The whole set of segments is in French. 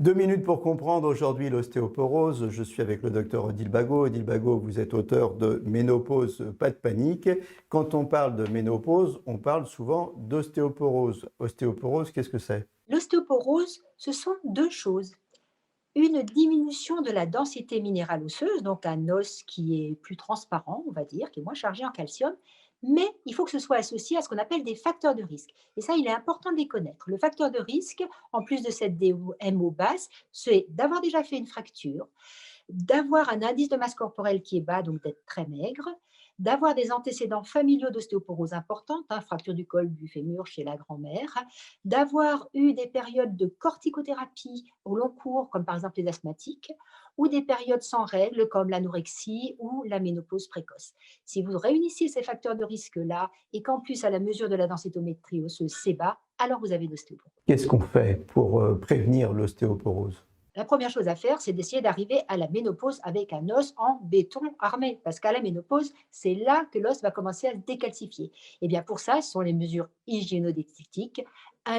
2 minutes pour comprendre aujourd'hui l'ostéoporose. Je suis avec le docteur Odile Bagot. Odile Bagot, vous êtes auteur de Ménopause, pas de panique. Quand on parle de ménopause, on parle souvent d'ostéoporose. Ostéoporose, qu'est-ce que c'est? L'ostéoporose, ce sont 2 choses. Une diminution de la densité minérale osseuse, donc un os qui est plus transparent, on va dire, qui est moins chargé en calcium, mais il faut que ce soit associé à ce qu'on appelle des facteurs de risque. Et ça, il est important de les connaître. Le facteur de risque, en plus de cette DMO basse, c'est d'avoir déjà fait une fracture, d'avoir un indice de masse corporelle qui est bas, donc d'être très maigre, d'avoir des antécédents familiaux d'ostéoporose importante, fracture du col du fémur chez la grand-mère, d'avoir eu des périodes de corticothérapie au long cours, comme par exemple les asthmatiques, ou des périodes sans règles, comme l'anorexie ou la ménopause précoce. Si vous réunissez ces facteurs de risque-là, et qu'en plus, à la mesure de la densitométrie osseuse, c'est bas, alors vous avez l'ostéoporose. Qu'est-ce qu'on fait pour prévenir l'ostéoporose? La première chose à faire, c'est d'essayer d'arriver à la ménopause avec un os en béton armé, parce qu'à la ménopause, c'est là que l'os va commencer à se décalcifier. Et bien pour ça, ce sont les mesures hygiéno-diététiques,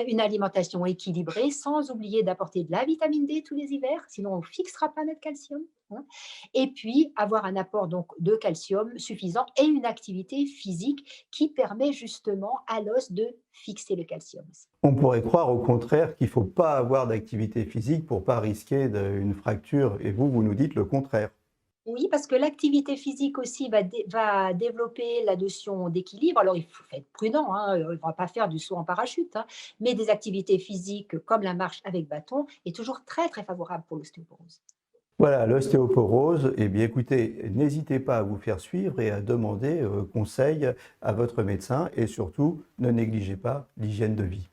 une alimentation équilibrée, sans oublier d'apporter de la vitamine D tous les hivers, sinon on ne fixera pas notre calcium, hein. Et puis avoir un apport donc de calcium suffisant et une activité physique qui permet justement à l'os de fixer le calcium. On pourrait croire au contraire qu'il ne faut pas avoir d'activité physique pour ne pas risquer une fracture. Et vous nous dites le contraire. Oui, parce que l'activité physique aussi va développer la notion d'équilibre. Alors, il faut être prudent, on ne va pas faire du saut en parachute, mais des activités physiques comme la marche avec bâton est toujours très, très favorable pour l'ostéoporose. Voilà, l'ostéoporose, eh bien écoutez, n'hésitez pas à vous faire suivre et à demander conseil à votre médecin et surtout, ne négligez pas l'hygiène de vie.